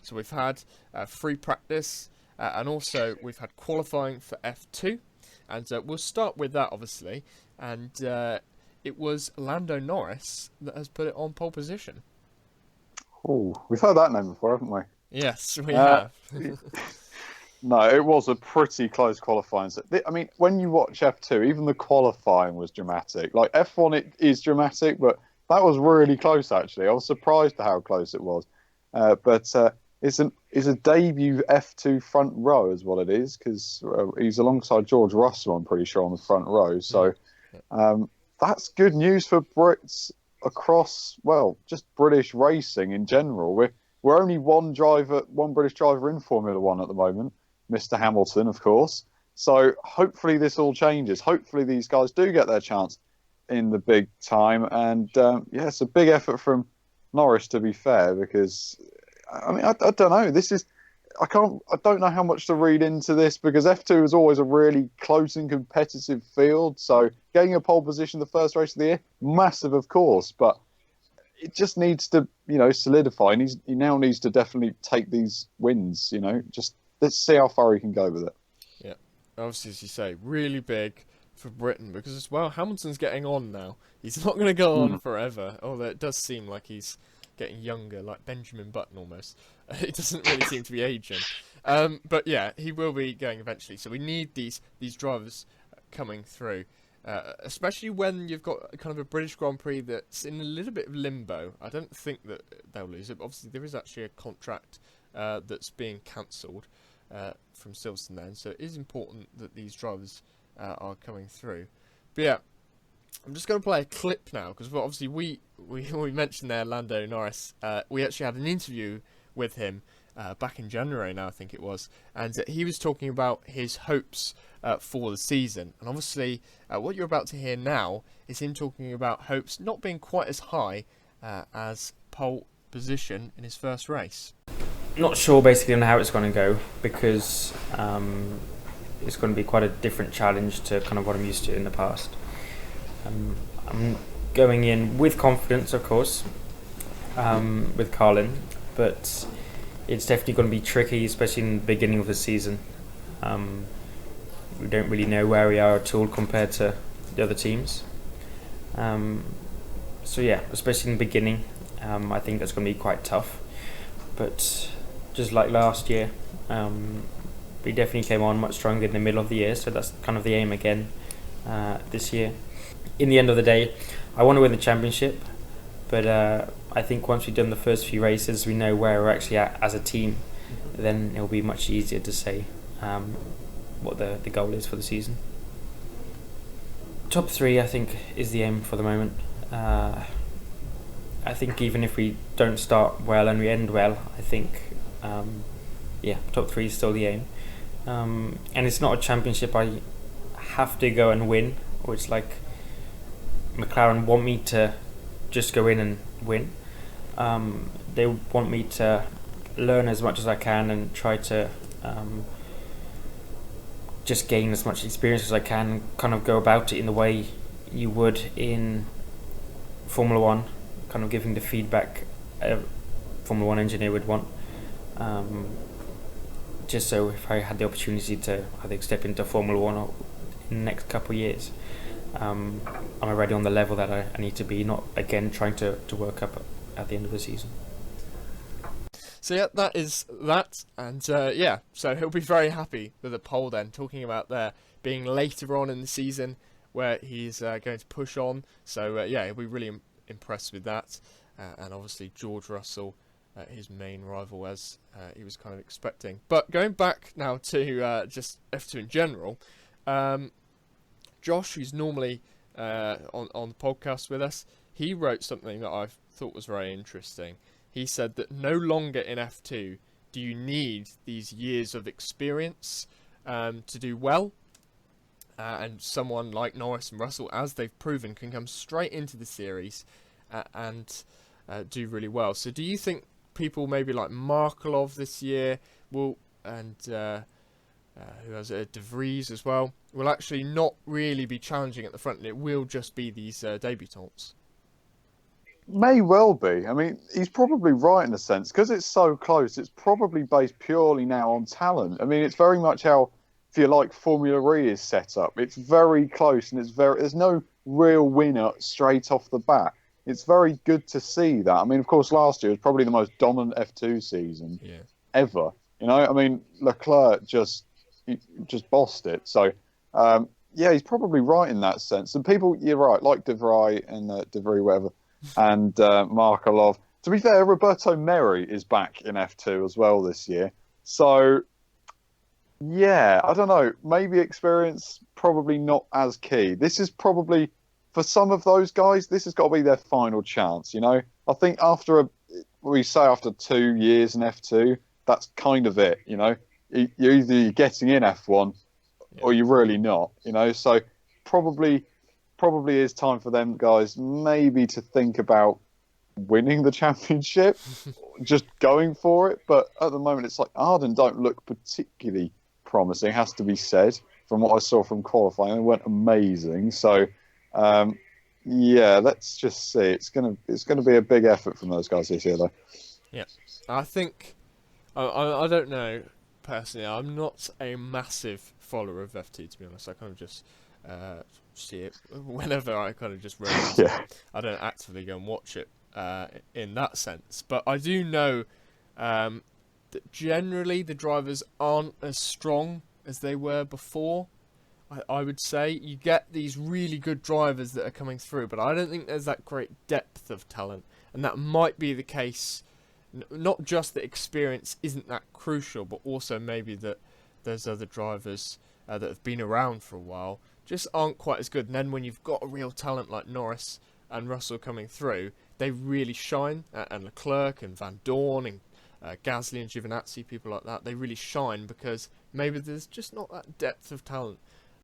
So we've had free practice, and also we've had qualifying for F2, and we'll start with that obviously. And it was Lando Norris that has put it on pole position. Oh, we've heard that name before, haven't we? Yes, we Uh, have. no, it was a pretty close qualifying. I mean, when you watch F2, even the qualifying was dramatic. Like F1, it is dramatic, but that was really close. Actually, I was surprised at how close it was. But it's a debut F2 front row, is what it is, because he's alongside George Russell. I'm pretty sure on the front row. Mm. So that's good news for Brits across, well, just British racing in general. We're only one British driver in Formula One at the moment, Mr. Hamilton, of course. So hopefully this all changes. Hopefully these guys do get their chance in the big time. And yeah, it's a big effort from Norris, to be fair, because I mean, I don't know. I don't know how much to read into this because F2 is always a really close and competitive field. So getting a pole position the first race of the year, massive, of course, but it just needs to, solidify. And he now needs to definitely take these wins. Just let's see how far he can go with it. Yeah, obviously, as you say, really big for Britain because as well, Hamilton's getting on now. He's not going to go on Mm. forever, although it does seem like he's getting younger, like Benjamin Button almost. It doesn't really seem to be aging. But yeah, he will be going eventually. So we need these drivers coming through. Especially when you've got kind of a British Grand Prix that's in a little bit of limbo. I don't think that they'll lose it. But obviously, there is actually a contract that's being cancelled from Silverstone then, so it is important that these drivers are coming through. But yeah, I'm just going to play a clip now because obviously we mentioned there Lando Norris. We actually had an interview with him back in January now, I think it was, and he was talking about his hopes for the season. And obviously, what you're about to hear now is him talking about hopes not being quite as high as pole position in his first race. Not sure basically on how it's going to go because it's going to be quite a different challenge to kind of what I'm used to in the past. I'm going in with confidence, of course, with Carlin, but it's definitely going to be tricky, especially in the beginning of the season. We don't really know where we are at all compared to the other teams. So yeah, especially in the beginning, I think that's going to be quite tough. But just like last year, we definitely came on much stronger in the middle of the year, so that's kind of the aim again this year. In the end of the day, I want to win the championship, but I think once we've done the first few races, we know where we're actually at as a team, then it'll be much easier to say what the goal is for the season. Top 3, I think, is the aim for the moment. I think even if we don't start well and we end well, I think, top 3 is still the aim. And it's not a championship I have to go and win, or it's like McLaren want me to just go in and win. They want me to learn as much as I can and try to just gain as much experience as I can, kind of go about it in the way you would in Formula One, kind of giving the feedback a Formula One engineer would want. Just so if I had the opportunity to, I think, step into Formula One in the next couple of years, I'm already on the level that I need to be, not again trying to work up at the end of the season. So yeah, that is that, and so he'll be very happy with the pole then, talking about there being later on in the season where he's going to push on. So he'll be really impressed with that, and obviously George Russell, his main rival, as he was kind of expecting. But going back now to just F2 in general, Josh, who's normally on the podcast with us, he wrote something that I thought was very interesting. He said that no longer in F2 do you need these years of experience to do well. And someone like Norris and Russell, as they've proven, can come straight into the series and do really well. So do you think people maybe like Markelov this year will, and who has De Vries as well, will actually not really be challenging at the front, and it will just be these debutants? May well be. I mean, he's probably right in a sense because it's so close. It's probably based purely now on talent. I mean, it's very much how, if you like, Formula E is set up. It's very close, and there's no real winner straight off the bat. It's very good to see that. I mean, of course, last year was probably the most dominant F2 season ever. You know, I mean, Leclerc just bossed it. So, yeah, he's probably right in that sense. And people, you're right, like De Vries and De Vries, whatever, and Markelov. To be fair, Roberto Merri is back in F2 as well this year. So, yeah, I don't know. Maybe experience probably not as key. This is probably, for some of those guys, this has got to be their final chance. You know, I think after 2 years in F2, that's kind of it. You know, you're either getting in F1 or you're really not. You know, so probably is time for them guys maybe to think about winning the championship, just going for it. But at the moment, it's like Arden don't look particularly promising, has to be said. From what I saw from qualifying, it went amazing. So, yeah, let's just see. It's gonna be a big effort from those guys this year, though. Yeah, I think I don't know personally. I'm not a massive follower of F2, to be honest. I kind of just see it whenever I kind of just roll into it. I don't actively go and watch it in that sense, but I do know that generally the drivers aren't as strong as they were before. I would say you get these really good drivers that are coming through, but I don't think there's that great depth of talent, and that might be the case. Not just that experience isn't that crucial, but also maybe that there's other drivers that have been around for a while just aren't quite as good. And then when you've got a real talent like Norris and Russell coming through, they really shine. And Leclerc and Van Dorn and Gasly and Giovinazzi, people like that, they really shine because maybe there's just not that depth of talent